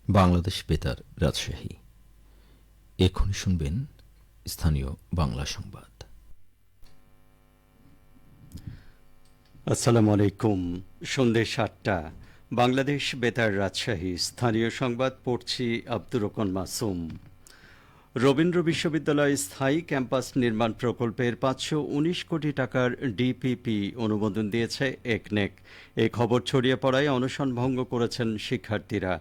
বাংলাদেশ বেতার রাজশাহী। এখনই শুনবেন স্থানীয় বাংলা সংবাদ। আসসালামু আলাইকুম। সন্ধ্যে ৭টা। বাংলাদেশ বেতার রাজশাহী স্থানীয় সংবাদ পড়ছি আব্দুর রহমান মাসুম। রবীন্দ্র বিশ্ববিদ্যালয় স্থায়ী ক্যাম্পাস নির্মাণ প্রকল্পের ৫১৯ কোটি টাকার ডিপিপি অনুমোদন দিয়েছে একনেক। এই খবর ছড়িয়ে পড়ায় অনশন ভঙ্গ করেছেন শিক্ষার্থীরা।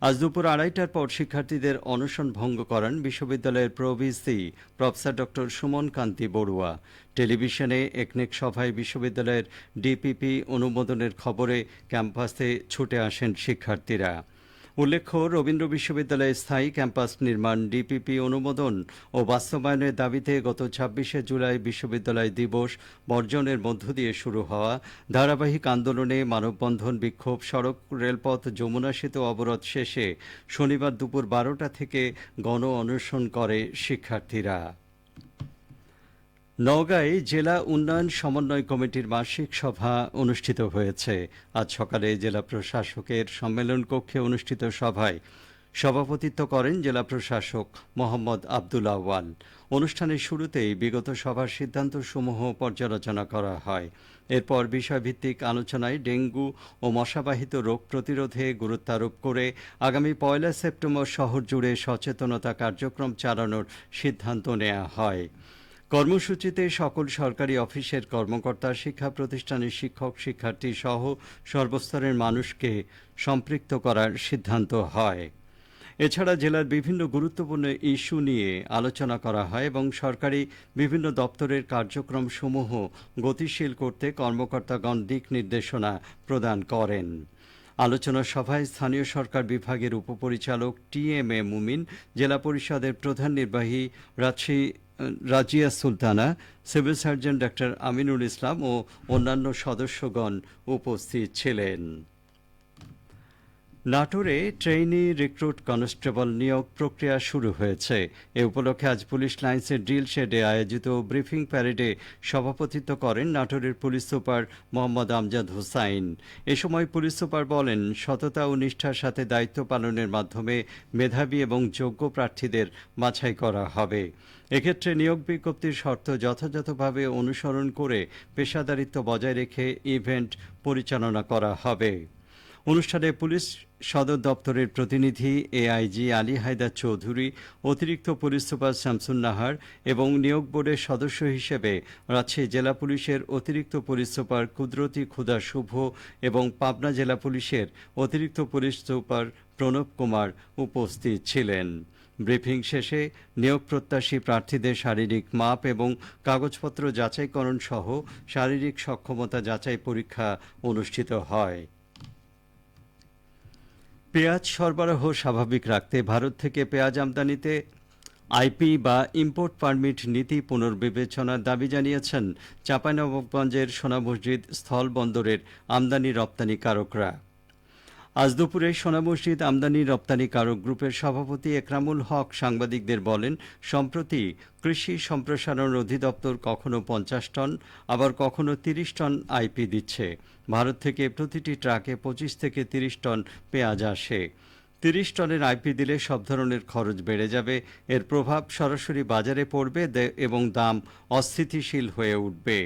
আজ দুপুর ২:৩০টার পর শিক্ষার্থীদের অনশন ভঙ্গ করেন বিশ্ববিদ্যালয়ের প্রভিসি প্রফেসর ডক্টর সুমন কান্তি বড়ুয়া। টেলিভিশনে একনেক সভায় বিশ্ববিদ্যালয়ের ডিপিপি অনুমোদনের খবরে ক্যাম্পাসে ছুটে আসেন শিক্ষার্থীরা। উল্লেখ্য, রবীন্দ্র বিশ্ববিদ্যালয়ে স্থায়ী ক্যাম্পাস নির্মাণ ডিপিপি অনুমোদন ও বাস্তবায়নের দাবিতে গত ২৬শে জুলাই বিশ্ববিদ্যালয় দিবস বর্জনের মধ্য দিয়ে শুরু হওয়া ধারাবাহিক আন্দোলনে মানববন্ধন, বিক্ষোভ, সড়ক, রেলপথ, যমুনা সেতু অবরোধ শেষে শনিবার দুপুর ১২টা থেকে গণ অনশন করে শিক্ষার্থীরা। নওগাঁয় জেলা উন্নয়ন সমন্বয় কমিটির মাসিক সভা অনুষ্ঠিত হয়েছে। আজ সকালে জেলা প্রশাসকের সম্মেলন কক্ষে অনুষ্ঠিত সভায় সভাপতিত্ব করেন জেলা প্রশাসক মোহাম্মদ আব্দুল আউয়াল। অনুষ্ঠানের শুরুতেই বিগত সভার সিদ্ধান্তসমূহ পর্যালোচনা করা হয়। এরপর বিষয়ভিত্তিক আলোচনায় ডেঙ্গু ও মশাবাহিত রোগ প্রতিরোধে গুরুত্ব আরোপ করে আগামী ১ সেপ্টেম্বর শহর জুড়ে সচেতনতা কার্যক্রম চালানোর সিদ্ধান্ত নেওয়া হয়। কর্মসূচিতে সকল সরকারি অফিসের কর্মকর্তা, শিক্ষা প্রতিষ্ঠানের শিক্ষক, শিক্ষার্থী সহ সর্বস্তরের মানুষকে সম্পৃক্ত করার সিদ্ধান্ত হয়। এছাড়া জেলার বিভিন্ন গুরুত্বপূর্ণ ইস্যু নিয়ে আলোচনা করা হয় এবং সরকারি বিভিন্ন দপ্তরের কার্যক্রম সমূহ গতিশীল করতে কর্মকর্তাগণ দিক নির্দেশনা প্রদান করেন। আলোচনা সভায় স্থানীয় সরকার বিভাগের উপপরিচালক টিএমএ মুমিন, জেলা পরিষদের প্রধান নির্বাহী Razia Sultana, civil surgeon doctor Aminul Islam ও অন্যান্য সদস্যগণ উপস্থিত ছিলেন। নাটোরে ট্রেইনি রিক্রুট কনস্টেবল নিয়োগ প্রক্রিয়া শুরু হয়েছে। এ উপলক্ষে আজ পুলিশ লাইন্সের ড্রিল শেডে আয়োজিত ব্রিফিং প্যারেডে সভাপতিত্ব করেন নাটোরের পুলিশ সুপার মোহাম্মদ আমজাদ হোসাইন। এ সময় পুলিশ সুপার বলেন, সততা ও নিষ্ঠার সাথে দায়িত্ব পালনের মাধ্যমে মেধাবী এবং যোগ্য প্রার্থীদের বাছাই করা হবে। এক্ষেত্রে নিয়োগ বিজ্ঞপ্তির শর্ত যথাযথভাবে অনুসরণ করে পেশাদারিত্ব বজায় রেখে ইভেন্ট পরিচালনা করা হবে। অনুষ্ঠানে পুলিশ সদর দপ্তরের প্রতিনিধি এআইজি আলী হায়দার চৌধুরী, অতিরিক্ত পুলিশ সুপার শামসুন নাহার এবং নিয়োগ বোর্ডের সদস্য হিসেবে রাজশাহী জেলা পুলিশের অতিরিক্ত পুলিশ সুপার কুদরতি খুদা শুভ এবং পাবনা জেলা পুলিশের অতিরিক্ত পুলিশ সুপার প্রণব কুমার উপস্থিত ছিলেন। ব্রিফিং শেষে নিয়োগ প্রত্যাশী প্রার্থীদের শারীরিক মাপ এবং কাগজপত্র যাচাইকরণ সহ শারীরিক সক্ষমতা যাচাই পরীক্ষা অনুষ্ঠিত হয়। পেঁয়াজ সরবরাহ স্বাভাবিক রাখতে ভারত থেকে পেঁয়াজ আমদানিতে আইপি বা ইম্পোর্ট পারমিট নীতি পুনর্বিবেচনার দাবি জানিয়েছেন চাঁপাইনবাবগঞ্জের সোনা মসজিদ স্থল বন্দরের আমদানি রপ্তানিকারকরা। আজ দুপুরে সোনা মসজিদ আমদানি রপ্তানিকারক গ্রুপের সভাপতি একরামুল হক সাংবাদিকদের বলেন, সম্প্রতি কৃষি সম্প্রসারণ অধিদপ্তর কখনো ৫০ টন আবার কখনো ৩০ টন আইপি দিচ্ছে। ভারত থেকে প্রতিটি ট্রাকে ২৫ থেকে ৩০ টন পেঁয়াজ আসে। ৩০ টনের আইপি দিলে সব ধরনের খরচ বেড়ে যাবে। এর প্রভাব সরাসরি বাজারে পড়বে এবং দাম অস্থিতিশীল হয়ে উঠবে।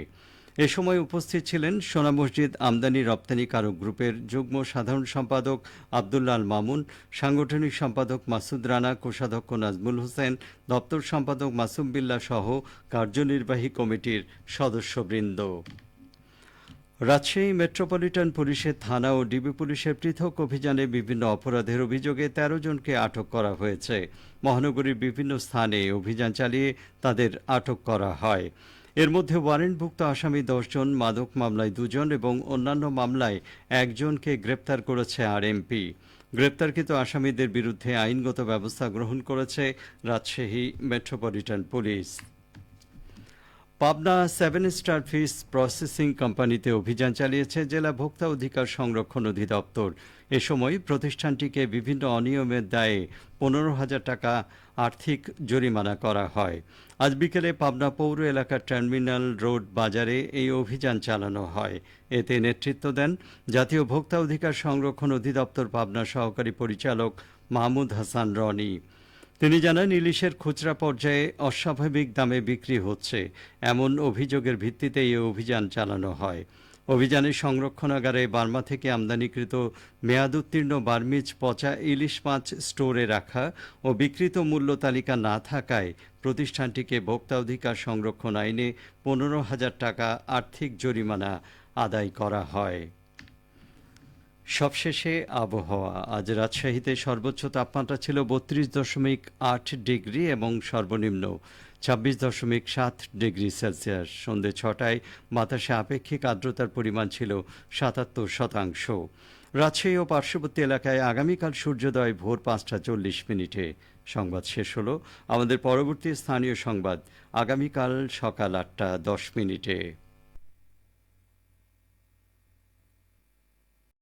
এ সময় উপস্থিত ছিলেন সোনা মসজিদ আমদানি রপ্তানিকারক গ্রুপের যুগ্ম সাধারণ সম্পাদক আব্দুল্লাল মামুন, সাংগঠনিক সম্পাদক মাসুদ রানা, কোষাধ্যক্ষ নাজমুল হোসেন, দপ্তর সম্পাদক মাসুম বিল্লাহ সহ কার্যনির্বাহী কমিটির সদস্যবৃন্দ। রাজশাহী মেট্রোপলিটন পুলিশের থানা ও ডিবি পুলিশের পৃথক অভিযানে বিভিন্ন অপরাধের অভিযোগে ১৩ জনকে আটক করা হয়েছে। মহানগরীর বিভিন্ন স্থানে অভিযান চালিয়ে তাদের আটক করা হয়। এর মধ্যে ওয়ারেন্টভুক্ত আসামি ১০ জন, মাদক মামলায় ২ জন এবং অন্যান্য মামলায় ১ জনকে গ্রেপ্তার করেছে আরএমপি। গ্রেপ্তারকৃত আসামিদের বিরুদ্ধে আইনগত ব্যবস্থা গ্রহণ করেছে Rajshahi metropolitan police. Pabna 7 star fish processing কোম্পানিতে অভিযান চালিয়েছে জেলা ভোক্তা অধিকার সংরক্ষণ অধিদপ্তর। এ সময় প্রতিষ্ঠানটিকে বিভিন্ন অনিয়মের দায়ে ১৫,০০০ টাকা আর্থিক জরিমানা করা হয়। আজ বিকেলে পাবনা পৌর এলাকার টার্মিনাল রোড বাজারে এই অভিযান চালানো হয়। এতে নেতৃত্ব দেন জাতীয় ভোক্তা অধিকার সংরক্ষণ অধিদপ্তর পাবনা সহকারী পরিচালক মাহমুদ হাসান রনি। তিনি জানান, ইলিশের খুচরা পর্যায়ে অস্বাভাবিক দামে বিক্রি হচ্ছে, এমন অভিযোগের ভিত্তিতে এই অভিযান চালানো হয়। অভিযানে সংরক্ষণাগারে বার্মা থেকে আমদানিকৃত মেয়াদোত্তীর্ণ বার্মিজ পচা ইলিশ মাছ স্টোরে রাখা ও বিকৃত মূল্য তালিকা না থাকায় প্রতিষ্ঠানটিকে ভোক্তা অধিকার সংরক্ষণ আইনে 15,000 টাকা আর্থিক জরিমানা আদায় করা হয়। সবশেষে আবহাওয়া। আজ রাজশাহীতে সর্বোচ্চ তাপমাত্রা ছিল 32.8 ডিগ্রি এবং সর্বনিম্ন 26.7 ডিগ্রি সেলসিয়াস। সন্ধ্যে 6টায় বাতাসে আপেক্ষিক আর্দ্রতার পরিমাণ ছিল 77%। রাজশাহী ও পার্শ্ববর্তী এলাকায় আগামীকাল সূর্যোদয় ভোর 5টা 40 মিনিটে। সংবাদ শেষ হলো। আমাদের পরবর্তী স্থানীয় সংবাদ আগামীকাল সকাল 8টা 10 মিনিটে।